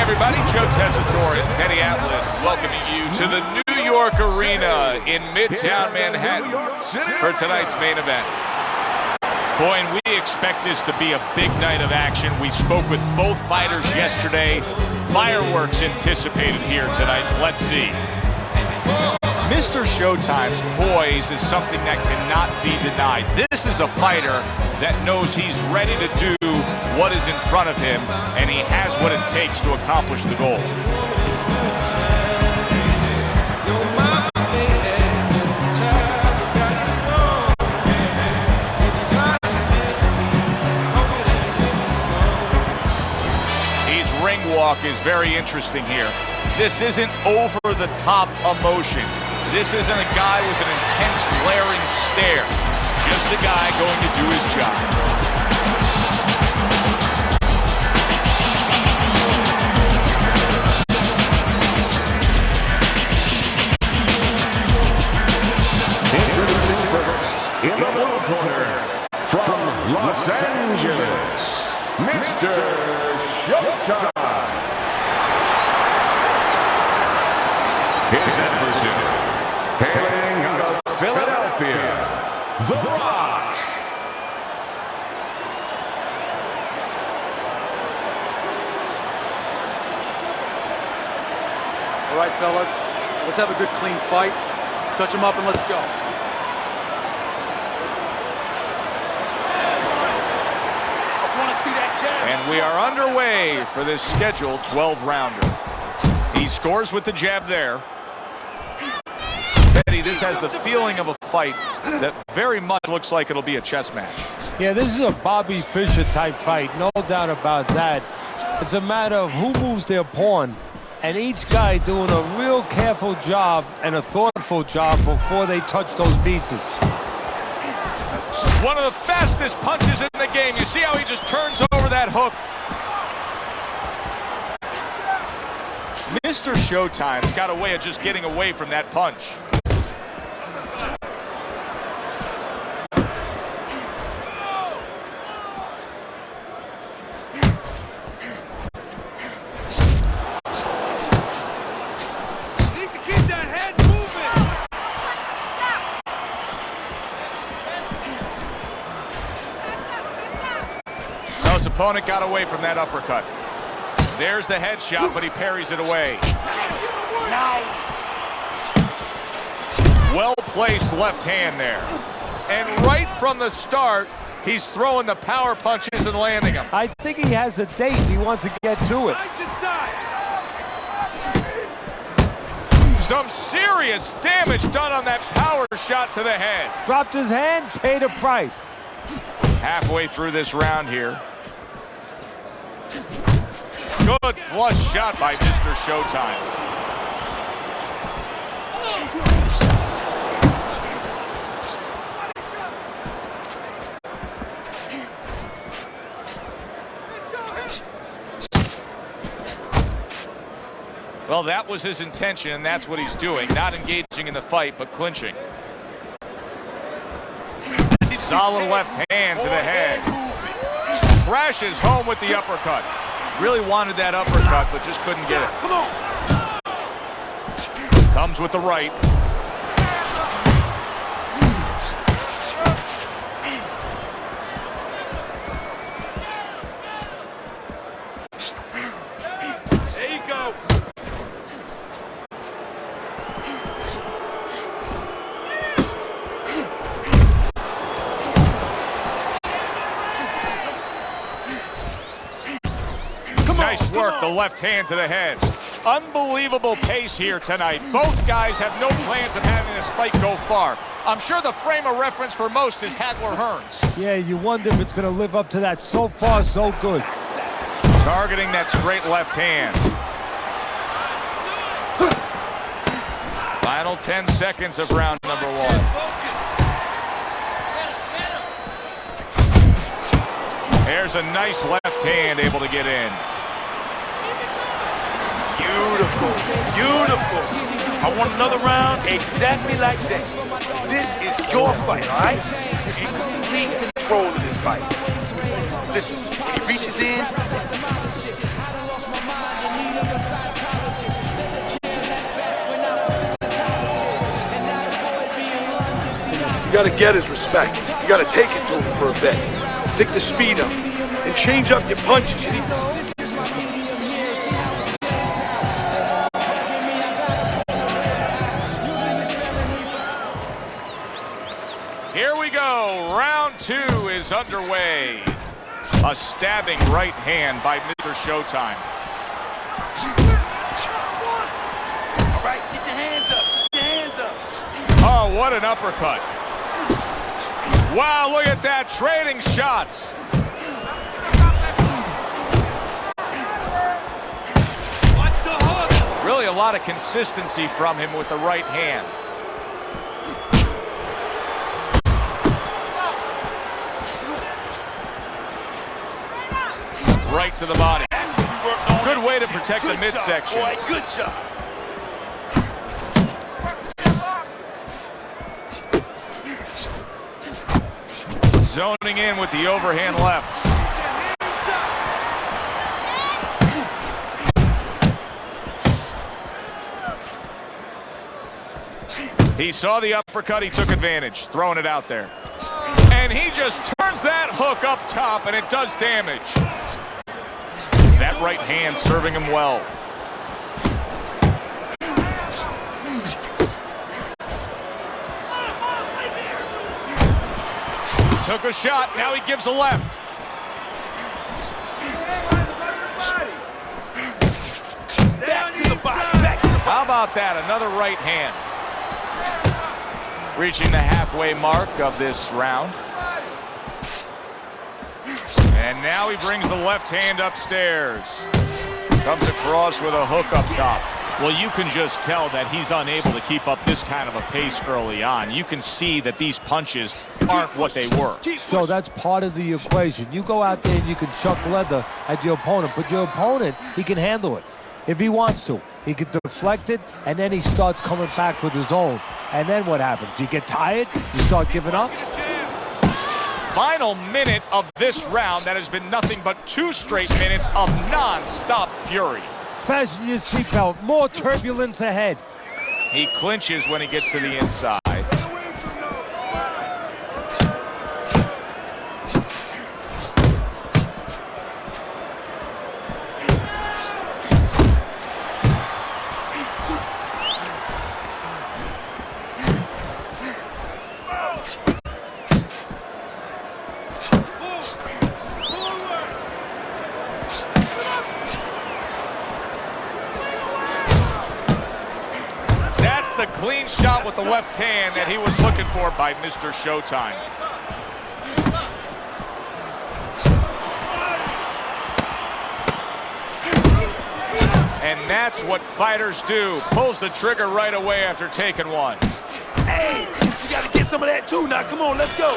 everybody, Joe Tessitore and Teddy Atlas welcoming you to the New York Arena in Midtown Manhattan for tonight's main event. Boy, and we expect this to be a big night of action. We spoke with both fighters yesterday. Fireworks anticipated here tonight. Let's see. Mr. Showtime's poise is something that cannot be denied. This is a fighter that knows he's ready to do what is in front of him, and he has what it takes to accomplish the goal. His ring walk is very interesting here. This isn't over-the-top emotion. This isn't a guy with an intense, glaring stare. Just a guy going to do his job. Introducing first, in the blue corner, from Los Angeles, Mr. Showtime. His adversary, hailing out of Philadelphia, The Rock. All right, fellas, let's have a good, clean fight. Touch him up and let's go. And we are underway for this scheduled 12-rounder. He scores with the jab there. Teddy, this has the feeling of a fight that very much looks like it'll be a chess match. Yeah, this is a Bobby Fischer type fight, no doubt about that. It's a matter of who moves their pawn, and each guy doing a real careful job and a thoughtful job before they touch those pieces. One of the fastest punches in the game. You see how he just turns over that hook? Mr. Showtime's got a way of just getting away from that punch. Need to keep that head moving. Now his opponent got away from that uppercut. There's the headshot, but he parries it away. Nice. Well-placed left hand there. And right from the start, he's throwing the power punches and landing them. I think he has a date. He wants to get to it. Some serious damage done on that power shot to the head. Dropped his hand, paid a price. Halfway through this round here. Good flush shot by Mr. Showtime. Well, that was his intention, and that's what he's doing. Not engaging in the fight, but clinching. Solid left hand to the head. Crashes home with the uppercut. Really wanted that uppercut, but just couldn't get it. Come on. Comes with the right. There you go. Nice work, the left hand to the head. Unbelievable pace here tonight. Both guys have no plans of having this fight go far. I'm sure the frame of reference for most is Hagler-Hearns. Yeah, you wonder if it's going to live up to that. So far, so good. Targeting that straight left hand. Final 10 seconds of round number one. There's a nice left hand able to get in. Beautiful, beautiful. I want another round exactly like that. This is your fight, all right? In complete control of this fight. Listen, when he reaches in, You gotta get his respect. You gotta take it to him for a bit. Pick the speed up and change up your punches. You need Here we go. Round 2 is underway. A stabbing right hand by Mr. Showtime. All right, get your hands up. Get your hands up. Oh, what an uppercut. Wow, look at that. Trading shots. Watch the hook. Really a lot of consistency from him with the right hand. Right to the body. Good way to protect the midsection. Boy, good job. Zoning in with the overhand left. He saw the uppercut, he took advantage, throwing it out there. And he just turns that hook up top, and it does damage. That right hand serving him well. Took a shot, now he gives a left. Back to the body. Back to the body. How about that? Another right hand. Reaching the halfway mark of this round. And now he brings the left hand upstairs. Comes across with a hook up top. Well, you can just tell that he's unable to keep up this kind of a pace early on. You can see that these punches aren't what they were. So that's part of the equation. You go out there and you can chuck leather at your opponent, but your opponent, he can handle it. If he wants to, he can deflect it, and then he starts coming back with his own. And then what happens? You get tired, you start giving up. Final minute of this round that has been nothing but 2 straight minutes of non-stop fury. Fasten your seatbelt, more turbulence ahead. He clinches when he gets to the inside. The clean shot with the left hand that he was looking for by Mr. Showtime. And that's what fighters do. Pulls the trigger right away after taking one. Hey, you gotta get some of that too now. Come on, let's go.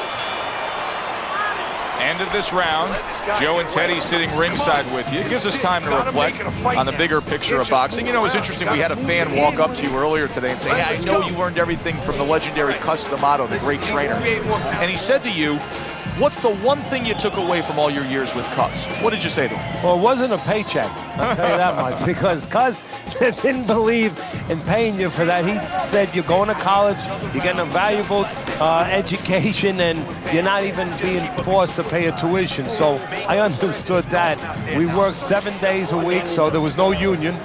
End of this round. Joe and Teddy sitting ringside with you. It gives us time to reflect on the bigger picture of boxing. You know, it was interesting. We had a fan walk up to you earlier today and say, "Yeah, I know you learned everything from the legendary Cus D'Amato, the great trainer." And he said to you, "What's the one thing you took away from all your years with Cus?" What did you say to him? Well, it wasn't a paycheck, I'll tell you that much, because Cus didn't believe in paying you for that. He said you're going to college, you're getting a valuable education, and you're not even being forced to pay a tuition. So I understood that. We worked 7 days a week, so there was no union.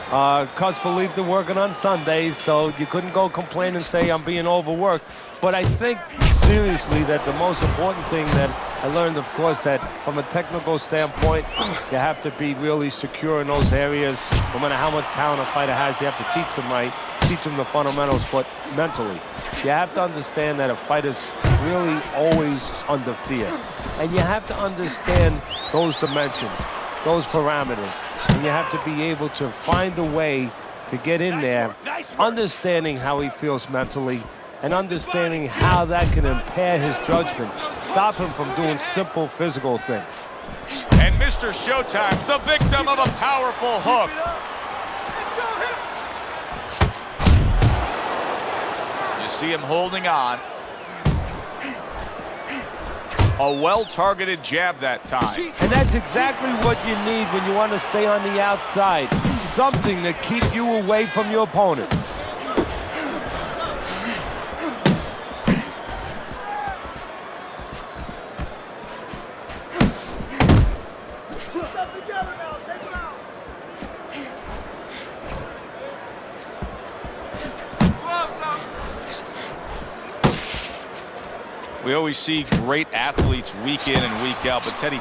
Cus believed in working on Sundays, so you couldn't go complain and say I'm being overworked. But I think, seriously, that the most important thing that I learned, of course, that from a technical standpoint, you have to be really secure in those areas. No matter how much talent a fighter has, you have to teach them right, teach them the fundamentals, but mentally. You have to understand that a fighter's really always under fear. And you have to understand those dimensions, those parameters. And you have to be able to find a way to get in there, understanding how he feels mentally, and understanding how that can impair his judgment, stop him from doing simple physical things. And Mr. Showtime's the victim of a powerful hook. You see him holding on. A well-targeted jab that time. And that's exactly what you need when you want to stay on the outside. Something to keep you away from your opponent. We always see great athletes week in and week out, but Teddy,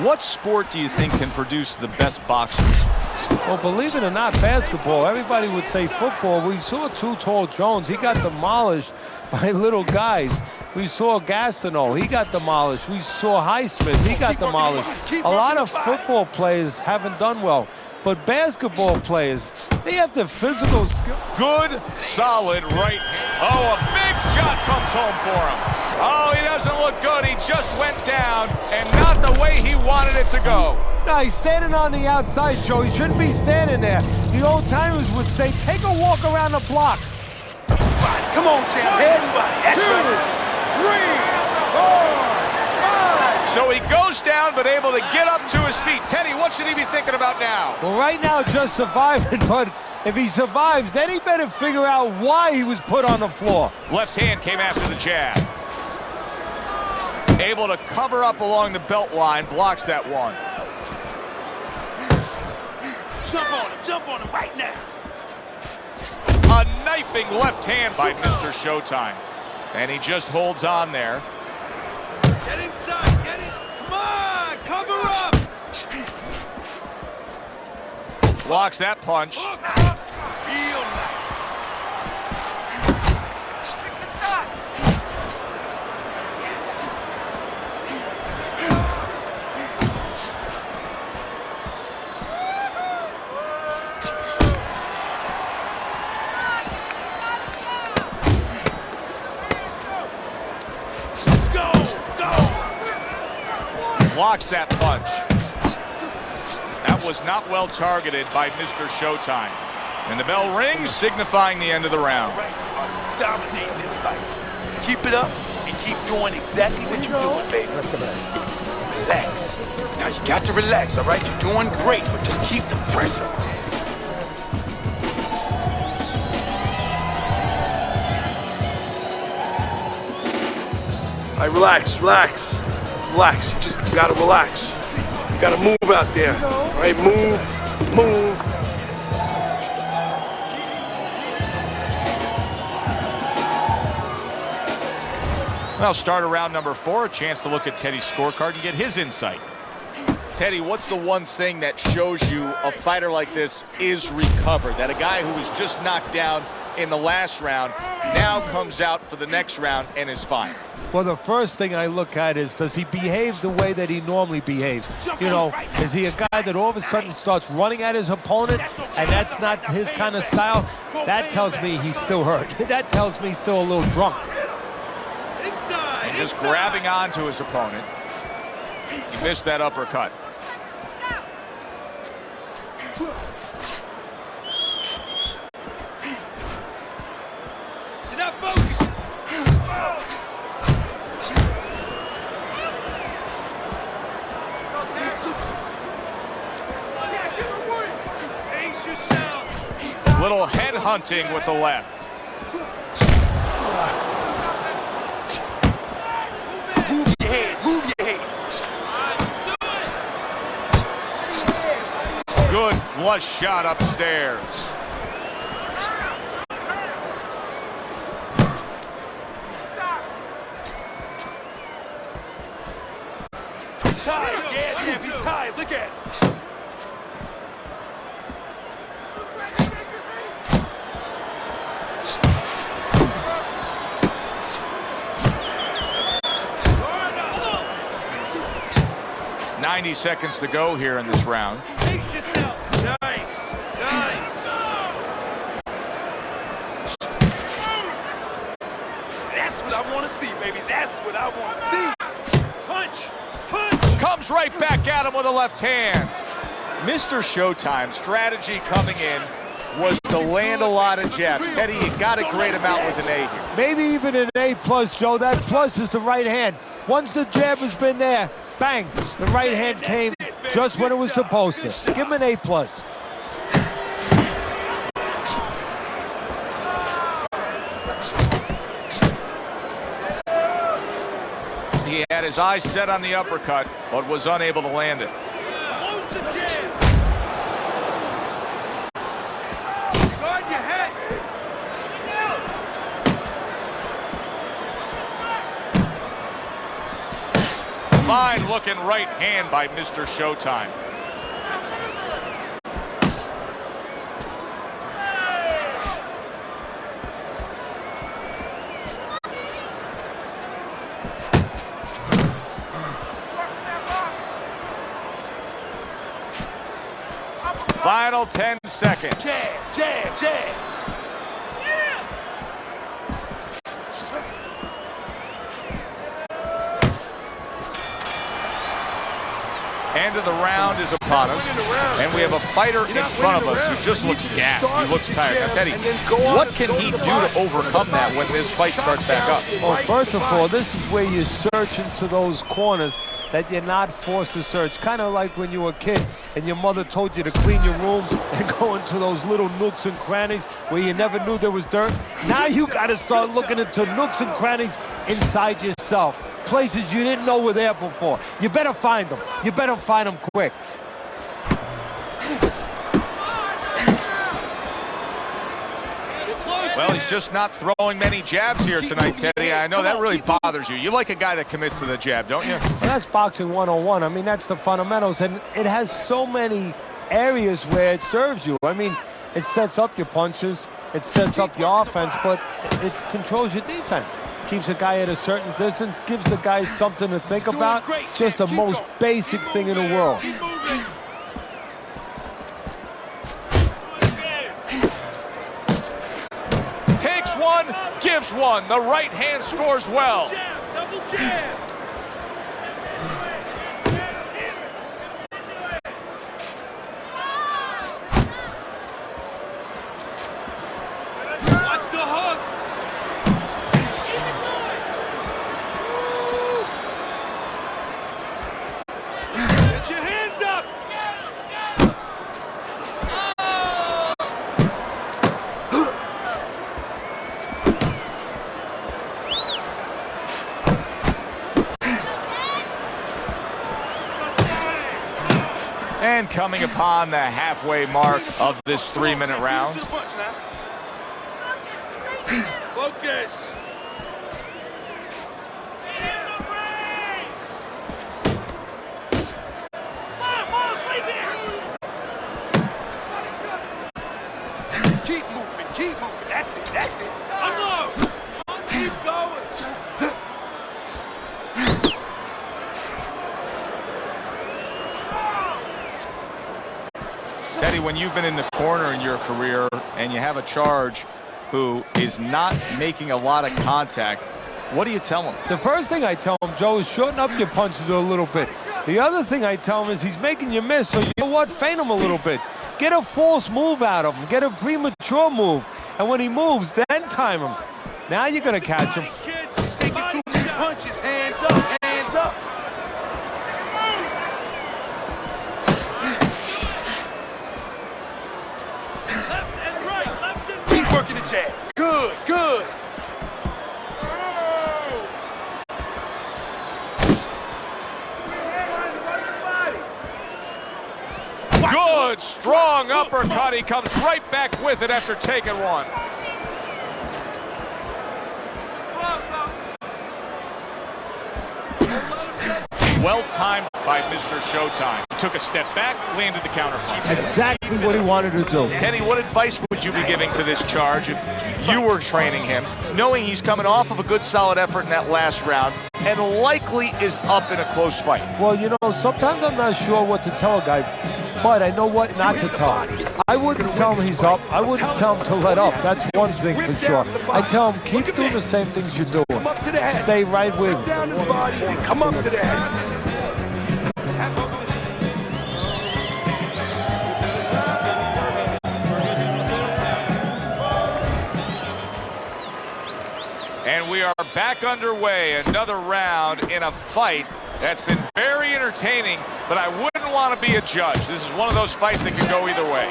what sport do you think can produce the best boxers? Well, believe it or not, basketball. Everybody would say football. We saw Too Tall Jones. He got demolished by little guys. We saw Gastineau. He got demolished. We saw Highsmith. He got demolished. A lot of football players haven't done well. But basketball players, they have the physical skill. Good, solid right hand. Oh, a big shot comes home for him. Oh, he doesn't look good. He just went down, and not the way he wanted it to go. No, he's standing on the outside, Joe. He shouldn't be standing there. The old timers would say, take a walk around the block. Come on, champ. Head and body. That's right. 3, 4, 5. So he goes down, but able to get up to his feet. Teddy, what should he be thinking about now? Well, right now, just surviving, but if he survives, then he better figure out why he was put on the floor. Left hand came after the jab. Able to cover up along the belt line, blocks that one. Jump on him right now. A knifing left hand by Mr. Showtime. And he just holds on there. Get inside, get in. Come on, cover up. Blocks that punch. Real nice. Blocks that punch. That was not well targeted by Mr. Showtime. And the bell rings, signifying the end of the round. Dominating this fight. Keep it up and keep doing exactly what you're doing, baby. Relax. Now you got to relax, all right? You're doing great, but just keep the pressure. All right, relax. Relax. You just gotta relax. You gotta move out there. All right, move. Well, start around number 4, a chance to look at Teddy's scorecard and get his insight. Teddy, what's the one thing that shows you a fighter like this is recovered? That a guy who was just knocked down in the last round now comes out for the next round and is fine? Well, the first thing I look at is, does he behave the way that he normally behaves? You know, is he a guy that all of a sudden starts running at his opponent, and that's not his kind of style? That tells me he's still hurt. That tells me he's still a little drunk. And just grabbing onto his opponent. He missed that uppercut. You're not focused. Little head hunting with the left. Move your head. Good flush shot upstairs. He's tired. Yeah, champ, he's tired. Look at him. .90 seconds to go here in this round. Pace yourself. Nice. That's what I want to see, baby. That's what I want to see. Punch. Comes right back at him with a left hand. Mr. Showtime strategy coming in was to land a lot of jabs. Teddy, you got to grade him out with an A here. Maybe even an A+, Joe. That plus is the right hand. Once the jab has been there, bang, the right hand came just when it was supposed to. Give him an A+. He had his eyes set on the uppercut, but was unable to land it. Guard your head. Fine looking right hand by Mr. Showtime. Final 10 seconds. Jab, jab, jab. End of the round is upon us, and we have a fighter in front of us who just looks gassed. He looks tired. Now, Teddy, what can he do to overcome that when this fight starts back up? Well, first of all, this is where you search into those corners that you're not forced to search. Kind of like when you were a kid and your mother told you to clean your room and go into those little nooks and crannies where you never knew there was dirt. Now you got to start looking into nooks and crannies inside yourself. Places you didn't know were there before. You better find them. You better find them quick. Well, he's just not throwing many jabs here tonight, Teddy. I know that really bothers you. You like a guy that commits to the jab, don't you? Well, that's boxing 101. I mean, that's the fundamentals, and it has so many areas where it serves you. I mean, it sets up your punches, it sets up your offense, but it controls your defense. Keeps a guy at a certain distance, gives the guy something to think about. Just the most basic thing in the world. Takes one, gives one. The right hand scores well. Double jab. Watch the hook. Get your hands up. And coming upon the halfway mark of this 3-minute round. Focus. Keep moving, keep moving. That's it, that's it. Unload. Keep going. Teddy, when you've been in the corner in your career and you have a charge who is not making a lot of contact, what do you tell him? The first thing I tell him, Joe, is shorten up your punches a little bit. The other thing I tell him is he's making you miss, so you know what? Feint him a little bit. Get a false move out of him. Get a premature move. And when he moves, then time him. Now you're going to catch him. Taking too many punches, hands up, hands up. Left and right, left and right. Keep working the jab. Good, good. Good, strong uppercut. He comes right back with it after taking one. Well timed by Mr. Showtime. Took a step back, landed the counter punch. Exactly what he wanted to do. Teddy, what advice would you be giving to this charge if you were training him, knowing he's coming off of a good solid effort in that last round and likely is up in a close fight? Well, you know, sometimes I'm not sure what to tell a guy, but I know what not to tell him. I wouldn't tell him he's up. I wouldn't tell him to let up. That's one thing for sure. I tell him, keep doing the same things you're doing. Stay right with him. Down his body and come up to the head. And we are back underway. Another round in a fight that's been very entertaining, but I wouldn't want to be a judge. This is one of those fights that can go either way.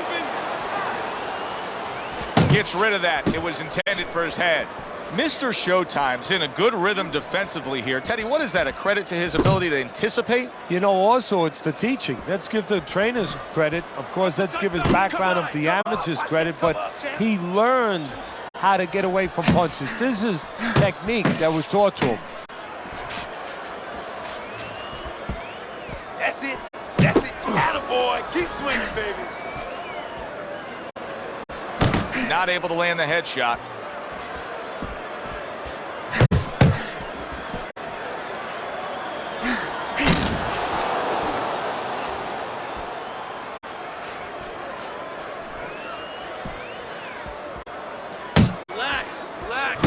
Gets rid of that. It was intended for his head. Mr. Showtime's in a good rhythm defensively here. Teddy, what is that, a credit to his ability to anticipate? You know, also, it's the teaching. Let's give the trainers credit. Of course, let's give his background of the amateurs credit, but he learned how to get away from punches. This is technique that was taught to him. That's it. That's it. Attaboy. Keep swinging, baby. Not able to land the headshot. Relax, relax.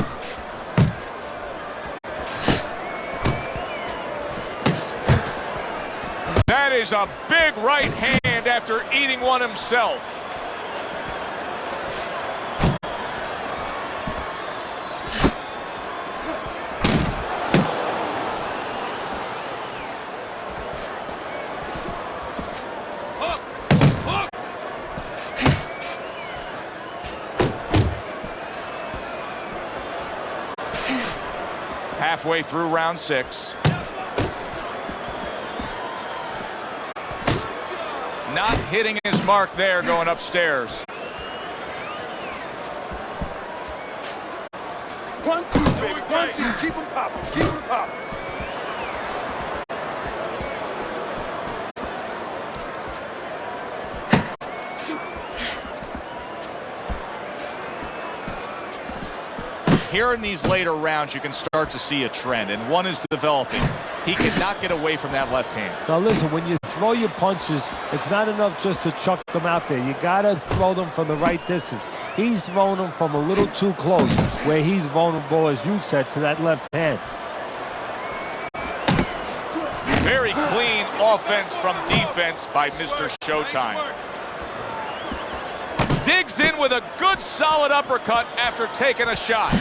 That is a big right hand after eating one himself. Hook, hook. Halfway through round 6. Not hitting his mark there, going upstairs. 1, 2, baby. 1, 2. Keep him popping. Keep him popping. Here in these later rounds, you can start to see a trend, and one is developing. He cannot get away from that left hand. Now listen, when you throw your punches, it's not enough just to chuck them out there. You gotta throw them from the right distance. He's throwing them from a little too close, where he's vulnerable, as you said, to that left hand. Very clean offense from defense by Mr. Showtime. Digs in with a good solid uppercut after taking a shot.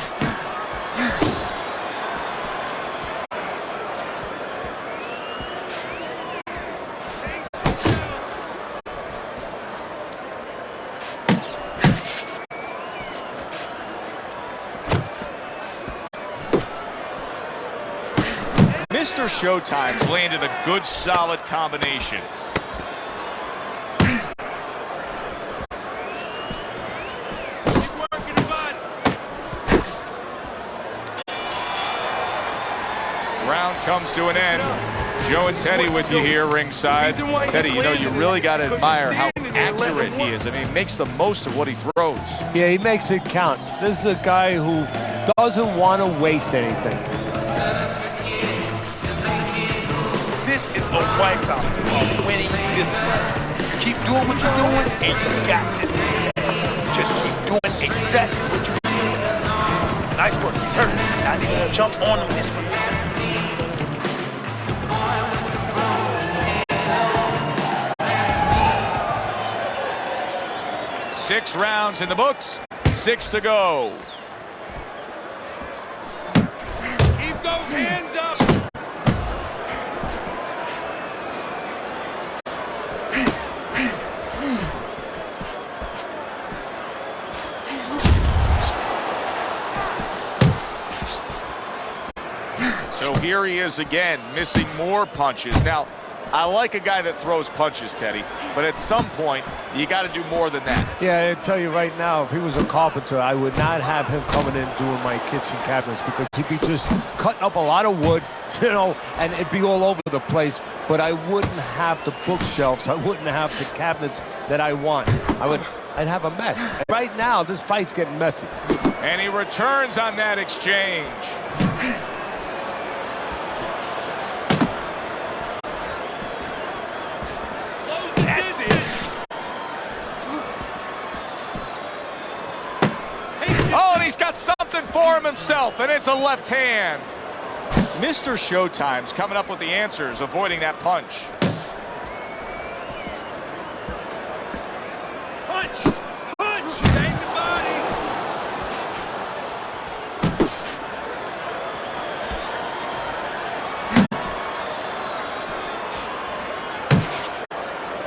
Mr. Showtime's landed a good solid combination. Round comes to an end. Joe and Teddy with you here ringside. Teddy, you know, you really got to admire how accurate he is. I mean, he makes the most of what he throws. Yeah, he makes it count. This is a guy who doesn't want to waste anything. This is a wipeout of winning this fight. Keep doing what you're doing, and you got this. Just keep doing exactly what you're doing. Nice work. He's hurt. I need you to jump on him this one. 6 rounds in the books, 6 to go. Keep those hands up. So here he is again, missing more punches. Now, I like a guy that throws punches, Teddy, but at some point, you got to do more than that. Yeah, I tell you right now, if he was a carpenter, I would not have him coming in doing my kitchen cabinets, because he'd be just cutting up a lot of wood, you know, and it'd be all over the place. But I wouldn't have the bookshelves. I wouldn't have the cabinets that I want. I'd have a mess. And right now, this fight's getting messy. And he returns on that exchange. That's it. Oh, and he's got something for him himself, and it's a left hand. Mr. Showtime's coming up with the answers, avoiding that punch. Punch! Punch! Bang the body!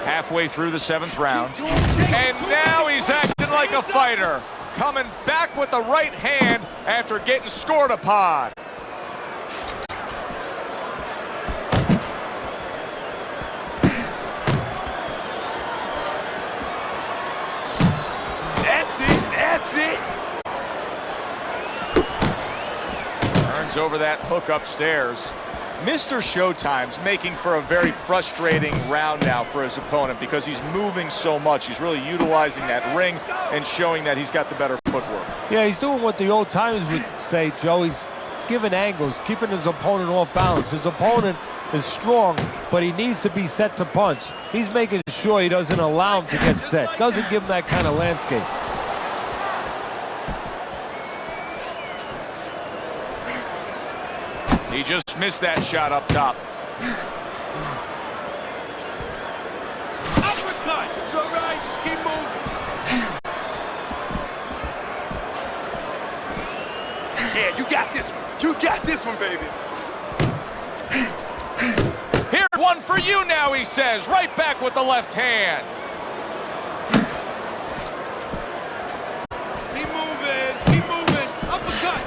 Halfway through the 7th round. And now he's acting like a fighter. Coming back with the right hand after getting scored upon. That's it. That's it. Turns over that hook upstairs. Mr. Showtime's making for a very frustrating round now for his opponent because he's moving so much. He's really utilizing that ring and showing that he's got the better footwork. Yeah, he's doing what the old timers would say, Joe. He's giving angles, keeping his opponent off balance. His opponent is strong, but he needs to be set to punch. He's making sure he doesn't allow him to get set. Doesn't give him that kind of landscape. He just missed that shot up top. Uppercut. It's all right. Just keep moving. Yeah, you got this one. You got this one, baby. Here's one for you now, he says. Right back with the left hand. Keep moving. Keep moving. Uppercut.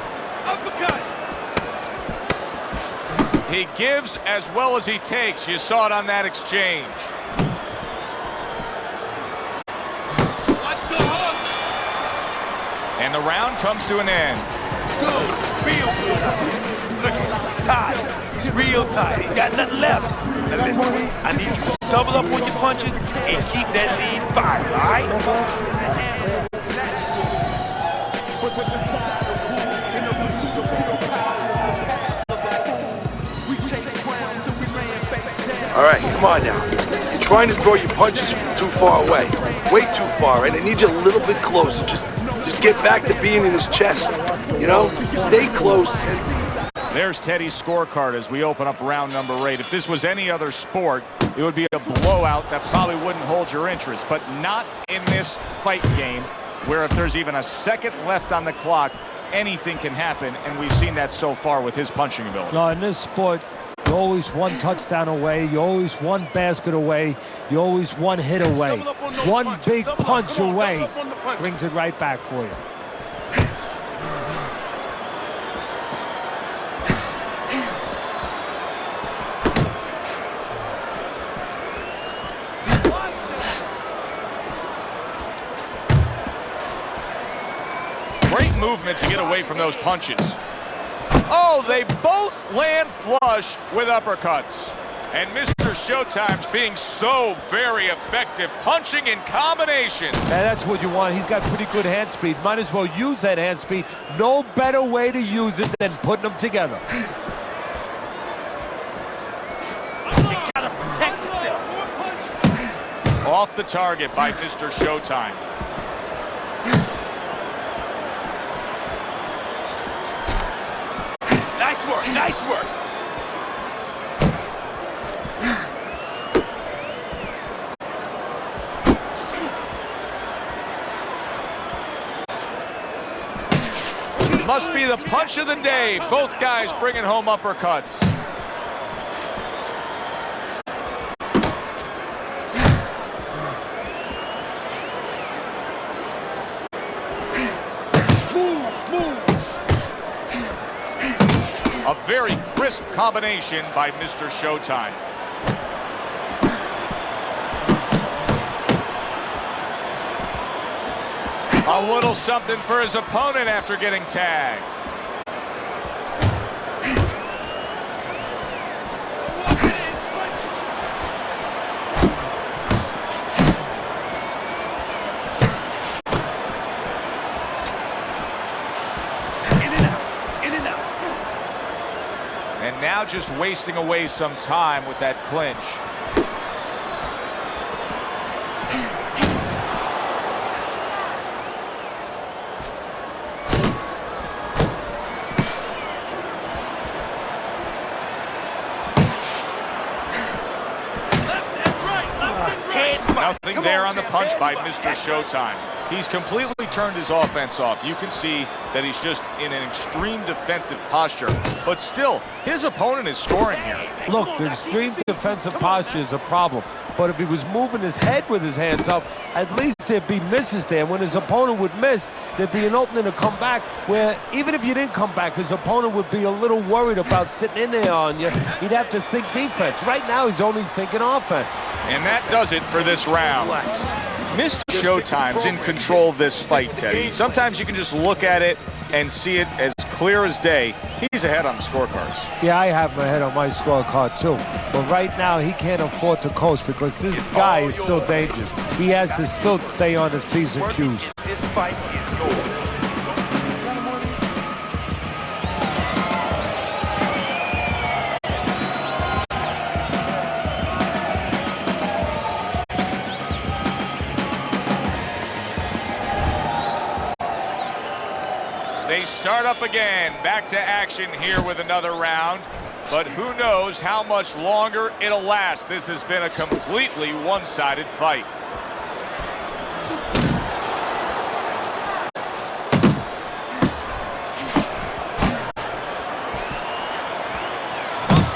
Uppercut. He gives as well as he takes. You saw it on that exchange. Watch the hook. And the round comes to an end. Good. Real good. Look, he's tired. He's real tired. He got nothing left. Now listen, I need you to double up on your punches and keep that lead fire, all right? All right, come on now. You're trying to throw your punches from too far away. Way too far, and I need you a little bit closer. Just get back to being in his chest. You know? Stay close. There's Teddy's scorecard as we open up round number 8. If this was any other sport, it would be a blowout that probably wouldn't hold your interest, but not in this fight game, where if there's even a second left on the clock, anything can happen, and we've seen that so far with his punching ability. No, in this sport, you're always one touchdown away. You're always one basket away. You're always one hit away. One big punch away brings it right back for you. Great movement to get away from those punches. Oh, they both land flush with uppercuts. And Mr. Showtime's being so very effective, punching in combination. And that's what you want. He's got pretty good hand speed. Might as well use that hand speed. No better way to use it than putting them together. You gotta protect yourself. Off the target by Mr. Showtime. Nice work, nice work. Must be the punch of the day. Both guys bringing home uppercuts. A very crisp combination by Mr. Showtime. A little something for his opponent after getting tagged. And now just wasting away some time with that clinch. Nothing there on the punch by Mr. Showtime. He's completely turned his offense off. You can see that he's just in an extreme defensive posture. But still, his opponent is scoring here. Look, the extreme defensive posture is a problem. But if he was moving his head with his hands up, at least there'd be misses there. When his opponent would miss, there'd be an opening to come back where even if you didn't come back, his opponent would be a little worried about sitting in there on you. He'd have to think defense. Right now, he's only thinking offense. And that does it for this round. Mr. Showtime's in control of this fight, Teddy. Sometimes you can just look at it and see it as clear clear as day, he's ahead on the scorecards. Yeah, I have him ahead on my scorecard too. But right now, he can't afford to coast because this guy is still dangerous. He has to still stay on his P's and Q's. This fight is yours. They start up again, back to action here with another round, but who knows how much longer it'll last. This has been a completely one-sided fight.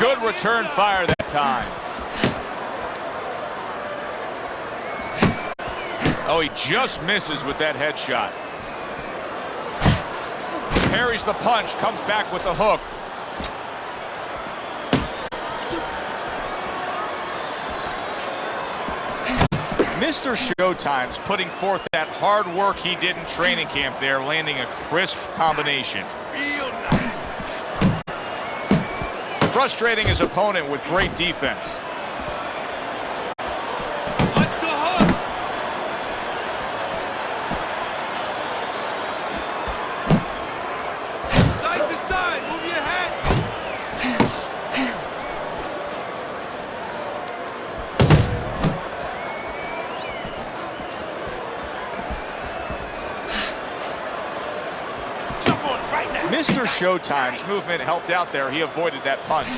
Good return fire that time. Oh, he just misses with that headshot. Parries the punch, comes back with the hook. Mr. Showtime's putting forth that hard work he did in training camp there, landing a crisp combination. Real nice. Frustrating his opponent with great defense. Watch the hook. Side to side, move your head. Jump on it right now. Mr. Showtime's movement helped out there. He avoided that punch.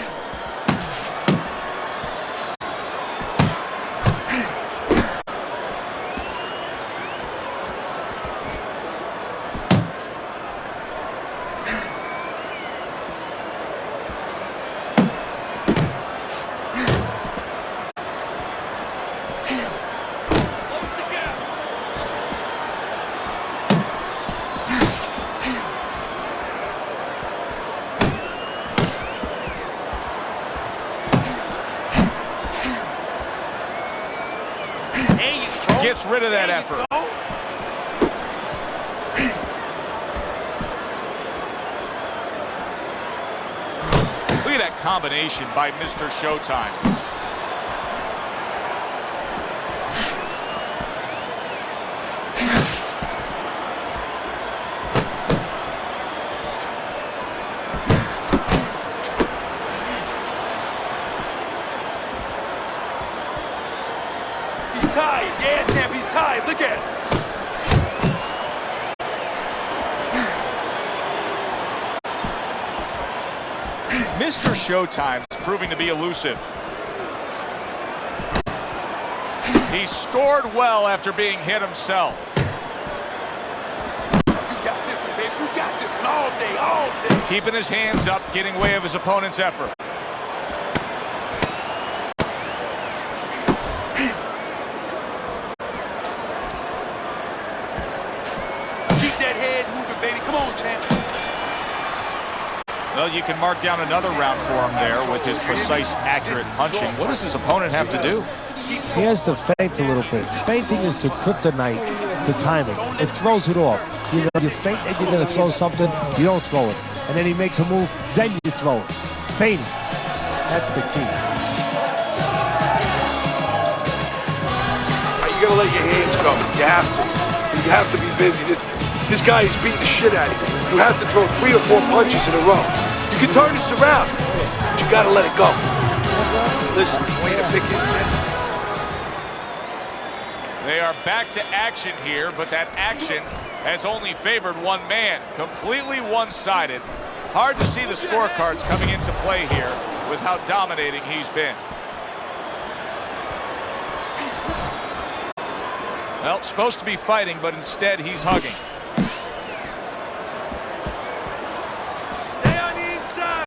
There you go. Gets rid of that There you effort. go. Look at that combination by Mr. Showtime. He's tired. Yeah, champ, he's tired. Look at him. Mr. Showtime's proving to be elusive. He scored well after being hit himself. You got this one, baby. You got this one all day, all day. Keeping his hands up, getting way of his opponent's effort. Keep that head moving, baby. Come on, champ. Well, you can mark down another round for him there with his precise, accurate punching. What does his opponent have to do? He has to feint a little bit. Feinting is the kryptonite to timing. It throws it off. You know, you feint that you're going to throw something, you don't throw it. And then he makes a move, then you throw it. Feinting. That's the key. You gotta let your hands go. You have to. You have to be busy. This guy is beating the shit out of you. You have to throw 3 or 4 punches in a row. You can turn this around, but you gotta let it go. Listen, way to pick his chest. They are back to action here, but that action has only favored one man. Completely one-sided. Hard to see the scorecards coming into play here with how dominating he's been. Well, supposed to be fighting, but instead he's hugging. Stay on the inside.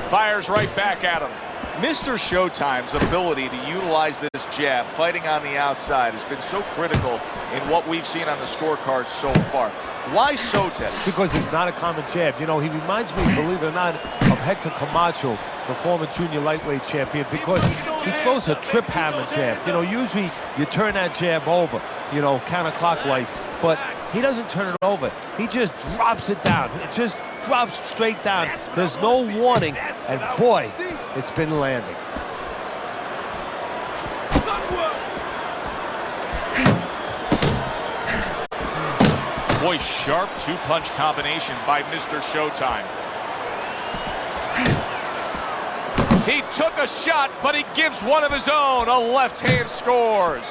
Fires right back at him. Mr. Showtime's ability to utilize this jab, fighting on the outside, has been so critical in what we've seen on the scorecards so far. Why so, Ted? Because it's not a common jab. You know, he reminds me, believe it or not, of Hector Camacho, the former junior lightweight champion, because he throws a trip hammer jab. You know, usually you turn that jab over, you know, counterclockwise. But he doesn't turn it over. He just drops it down. It just drops straight down. There's no warning, and boy, it's been landing. Boy, sharp two-punch combination by Mr. Showtime. He took a shot, but he gives one of his own. A left hand scores.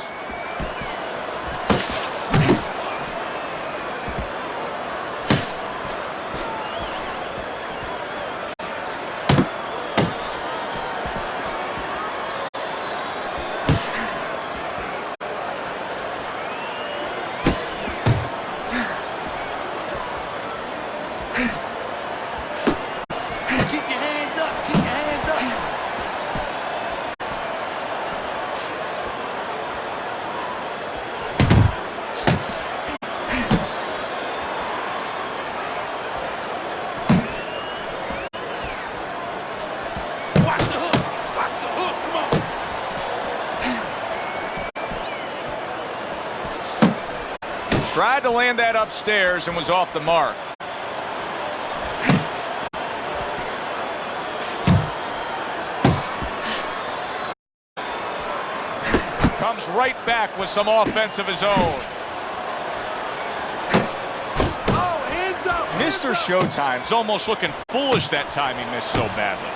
Tried to land that upstairs and was off the mark. Comes right back with some offense of his own. Oh, hands up! Mr. Showtime's almost looking foolish that time he missed so badly.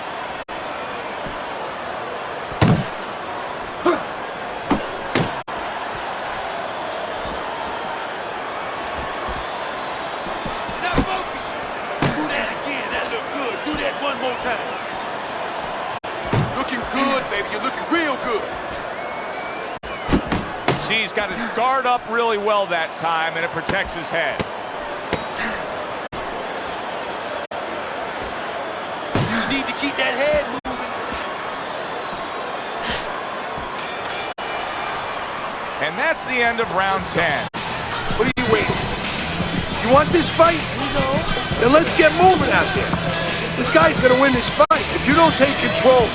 He's got his guard up really well that time, and it protects his head. You need to keep that head moving. And that's the end of round 10. What are you waiting? You want this fight? Then let's get moving out there. This guy's gonna win this fight. If you don't take control,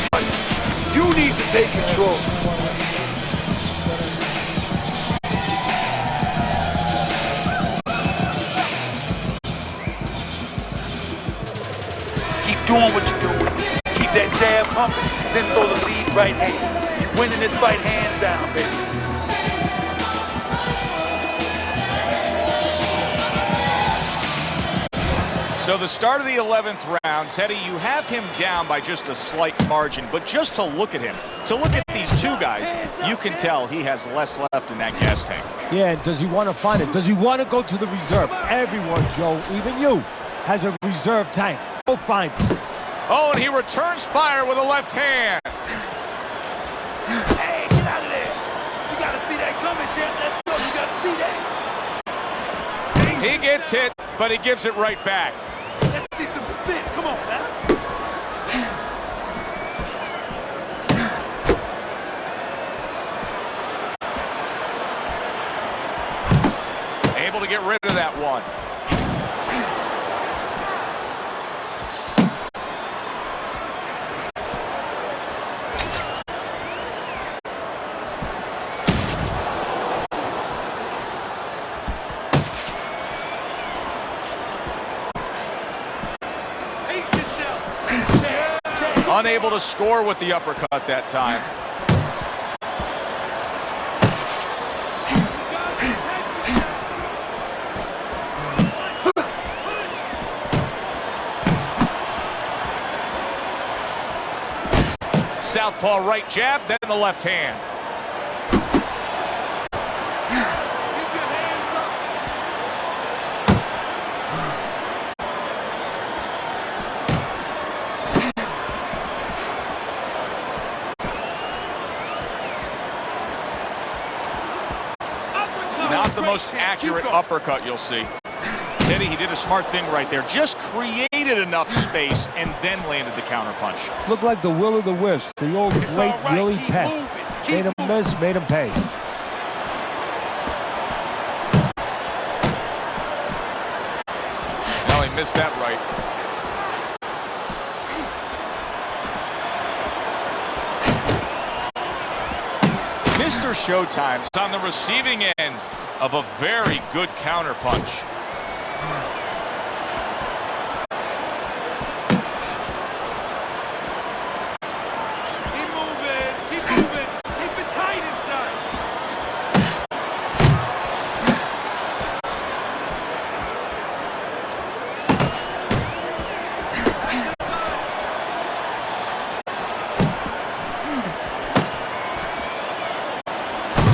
you need to take control. Doing what you're doing. Keep that jab pumping, then throw the lead right hand. You're winning this fight hands down, baby. So the start of the 11th round, Teddy, you have him down by just a slight margin, but just to look at him, to look at these two guys, you can tell he has less left in that gas tank. Yeah, and does he want to find it? Does he want to go to the reserve? Everyone, Joe, even you, has a reserve tank. Go find it. Oh, and he returns fire with a left hand. Hey, get out of there. You got to see that coming, champ. Let's go. You got to see that. He gets hit, but he gives it right back. Let's see some defense. Come on, man. Able to get rid of that one. Unable to score with the uppercut that time. Southpaw right jab, then the left hand. Not the most accurate uppercut you'll see. Teddy, he did a smart thing right there. Just created enough space and then landed the counterpunch. Looked like the will of the wisps. The old great Willie Peck. Made him miss, made him pay. No, he missed that right. Mr. Showtime's on the receiving end of a very good counter punch. Keep moving, keep moving. Keep it tight inside.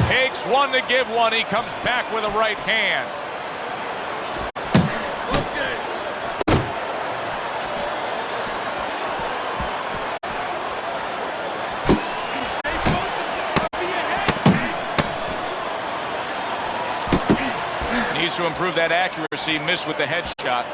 Takes one to give one. He comes back with a right hand. Needs to improve that accuracy. Missed with the headshot.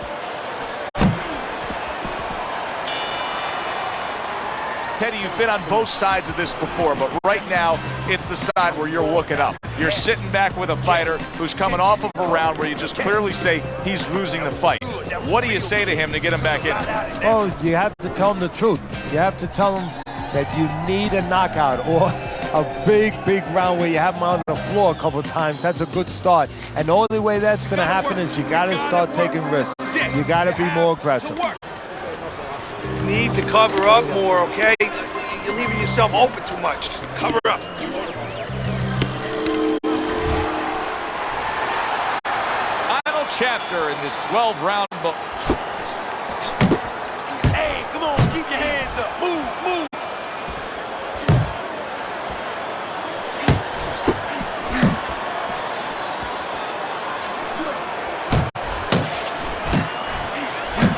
Teddy, you've been on both sides of this before, but right now, it's the side where you're looking up. You're sitting back with a fighter who's coming off of a round where you just clearly say he's losing the fight. What do you say to him to get him back in? Oh, you have to tell him the truth. You have to tell him that you need a knockout or a big round where you have him on the floor a couple times. That's a good start. And the only way that's going to happen is you got to start taking risks. You got to be more aggressive. You need to cover up more, okay? You're leaving yourself open too much. Just cover up. Final chapter in this 12-round book. Hey, come on, keep your hands up. Move.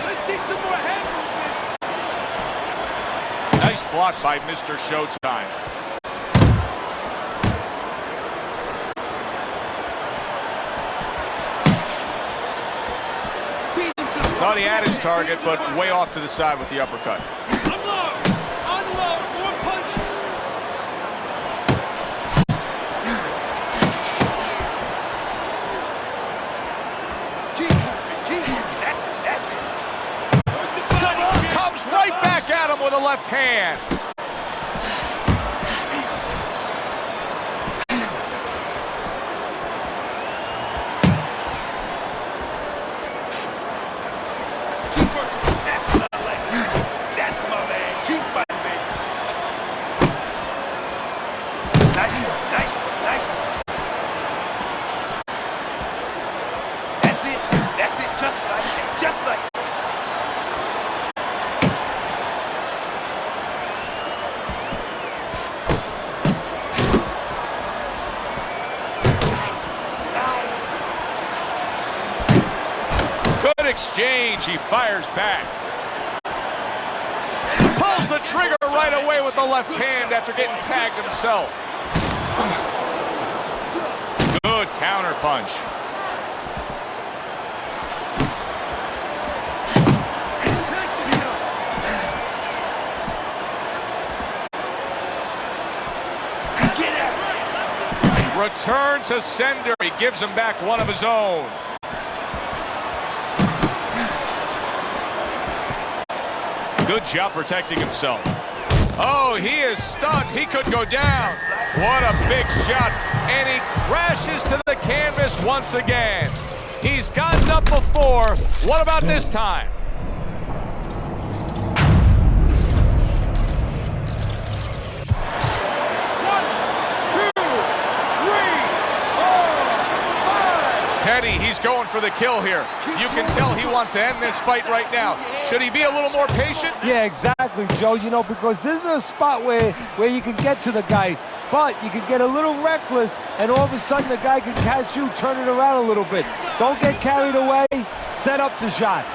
Let's see some more head movement. Nice block by Mr. Showtime. Thought he had his target, but way off to the side with the uppercut. Unload, more punches. Keep moving. That's it. Comes right back at him with a left hand. Keep working. That's my man. Keep fighting, baby. Nice one. That's it. Just like that. Good exchange. He fires back. Pulls the trigger right away with the left hand after getting tagged himself. Good counter punch. Get at it. Return to sender. He gives him back one of his own. Good job protecting himself. Oh, he is stunned. He could go down. What a big shot. And he crashes to the canvas once again. He's gotten up before. What about this time? Teddy, he's going for the kill here. You can tell he wants to end this fight right now. Should he be a little more patient? Yeah, exactly, Joe. You know, because this is a spot where you can get to the guy, but you can get a little reckless, and all of a sudden the guy can catch you, turn it around a little bit. Don't get carried away. Set up the shots.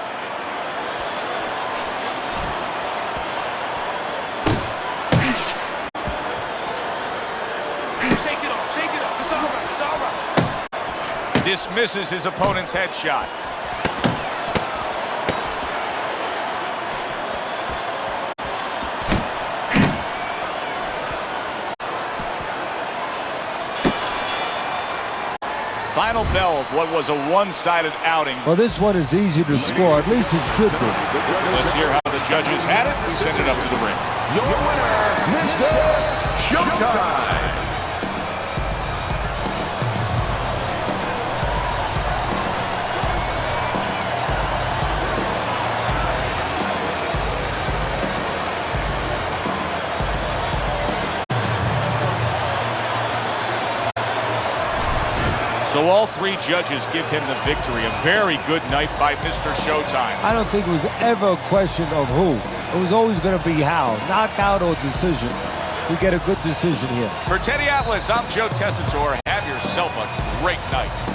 Shake it up. It's all right. Dismisses his opponent's headshot. Final bell of what was a one-sided outing. Well, this one is easy to score. At least it should be. Let's hear how the judges had it. Send it up to the ring. Your winner, Mr. Showtime. So all three judges give him the victory. A very good night by Mr. Showtime. I don't think it was ever a question of who. It was always going to be how. Knockout or decision. We get a good decision here. For Teddy Atlas, I'm Joe Tessitore. Have yourself a great night.